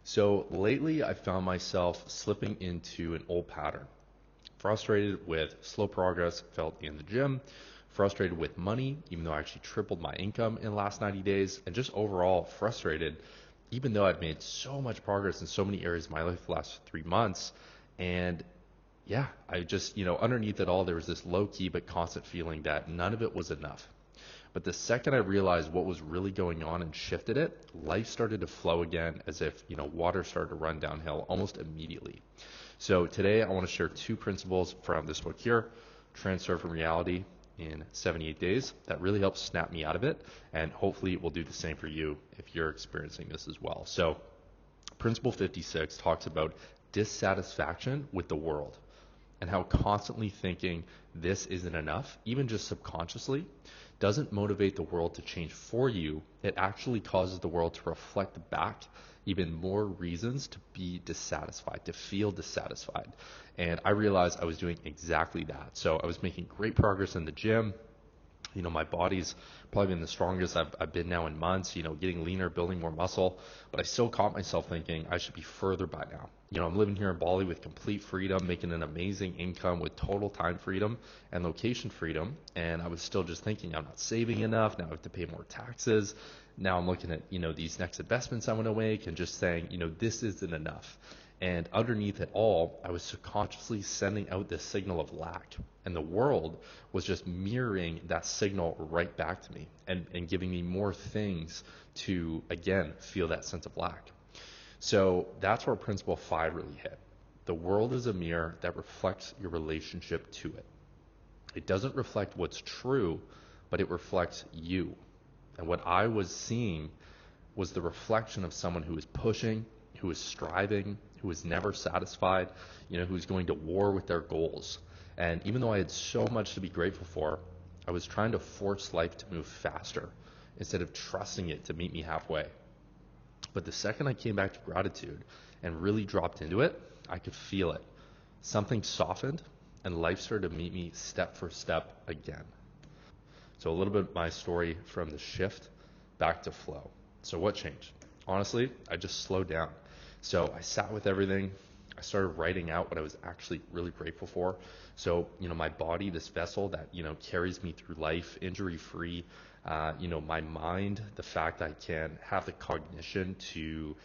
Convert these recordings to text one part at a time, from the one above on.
So lately, I found myself slipping into an old pattern. Frustrated with slow progress felt in the gym, frustrated with money, even though I actually tripled my income in the last 90 days, and just overall frustrated, even though I've made so much progress in so many areas of my life the last 3 months. And yeah, I just, underneath it all, there was this low key but constant feeling that none of it was enough. But the second I realized what was really going on and shifted it, life started to flow again as if, water started to run downhill almost immediately. So today I want to share two principles from this book here, Transurfing Reality in 78 Days, that really helps snap me out of it. And hopefully it will do the same for you if you're experiencing this as well. So principle 56 talks about dissatisfaction with the world and how constantly thinking this isn't enough, even just subconsciously, doesn't motivate the world to change for you. It actually causes the world to reflect back even more reasons to be dissatisfied, to feel dissatisfied. And I realized I was doing exactly that. So I was making great progress in the gym. My body's probably been the strongest I've been now in months, getting leaner, building more muscle, but I still caught myself thinking I should be further by now. I'm living here in Bali with complete freedom, making an amazing income with total time freedom and location freedom. And I was still just thinking I'm not saving enough. Now I have to pay more taxes. Now I'm looking at, these next investments I want to make and just saying, this isn't enough. And underneath it all, I was subconsciously sending out this signal of lack. And the world was just mirroring that signal right back to me and giving me more things to, again, feel that sense of lack. So that's where principle 5 really hit. The world is a mirror that reflects your relationship to it. It doesn't reflect what's true, but it reflects you. And what I was seeing was the reflection of someone who is pushing, who is striving, who is never satisfied, who's going to war with their goals. And even though I had so much to be grateful for, I was trying to force life to move faster instead of trusting it to meet me halfway. But the second I came back to gratitude and really dropped into it, I could feel it. Something softened and life started to meet me step for step again. So a little bit of my story from the shift back to flow. So what changed? Honestly, I just slowed down. So I sat with everything. I started writing out what I was actually really grateful for. So, my body, this vessel that, carries me through life injury-free, my mind, the fact I can have the cognition to,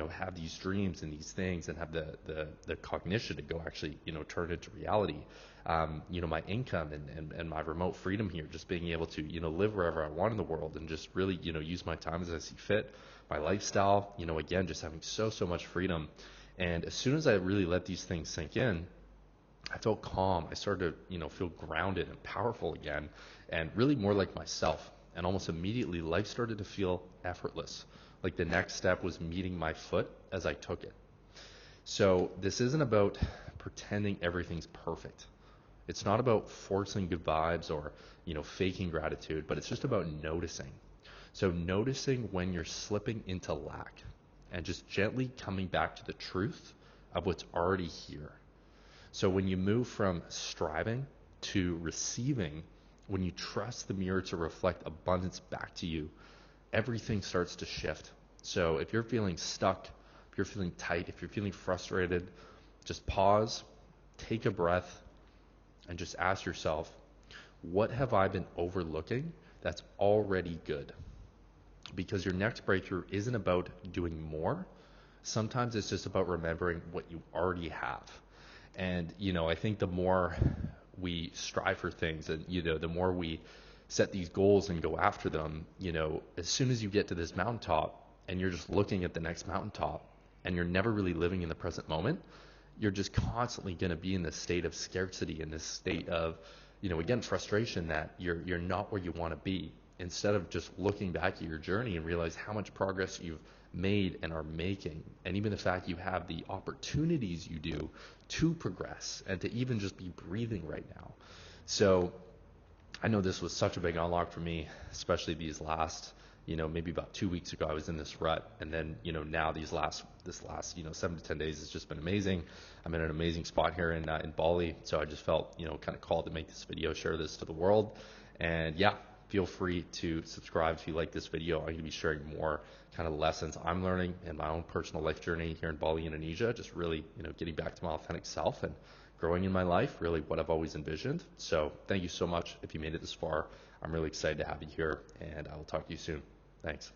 have these dreams and these things and have the cognition to go actually, turn it into reality. My income and my remote freedom here, just being able to, live wherever I want in the world and just really, use my time as I see fit, my lifestyle, again, just having so much freedom. And as soon as I really let these things sink in, I felt calm. I started to, feel grounded and powerful again and really more like myself. And almost immediately life started to feel effortless. Like the next step was meeting my foot as I took it. So this isn't about pretending everything's perfect. It's not about forcing good vibes or, faking gratitude, but it's just about noticing. So noticing when you're slipping into lack and just gently coming back to the truth of what's already here. So when you move from striving to receiving, when you trust the mirror to reflect abundance back to you, everything starts to shift. So if you're feeling stuck, if you're feeling tight, if you're feeling frustrated, just pause, take a breath, and just ask yourself, what have I been overlooking that's already good? Because your next breakthrough isn't about doing more. Sometimes it's just about remembering what you already have. And, I think the more we strive for things and, the more we set these goals and go after them, as soon as you get to this mountaintop and you're just looking at the next mountaintop and you're never really living in the present moment, you're just constantly going to be in this state of scarcity, in this state of, again, frustration that you're not where you want to be. Instead of just looking back at your journey and realize how much progress you've made and are making, and even the fact you have the opportunities you do to progress and to even just be breathing right now. So I know this was such a big unlock for me, especially these last, maybe about 2 weeks ago, I was in this rut. And then, now this last, 7 to 10 days has just been amazing. I'm in an amazing spot here in Bali. So I just felt, kind of called to make this video, share this to the world. And yeah, feel free to subscribe if you like this video. I'm going to be sharing more kind of lessons I'm learning in my own personal life journey here in Bali, Indonesia, just really, getting back to my authentic self and growing in my life, really what I've always envisioned. So thank you so much if you made it this far. I'm really excited to have you here, and I will talk to you soon. Thanks.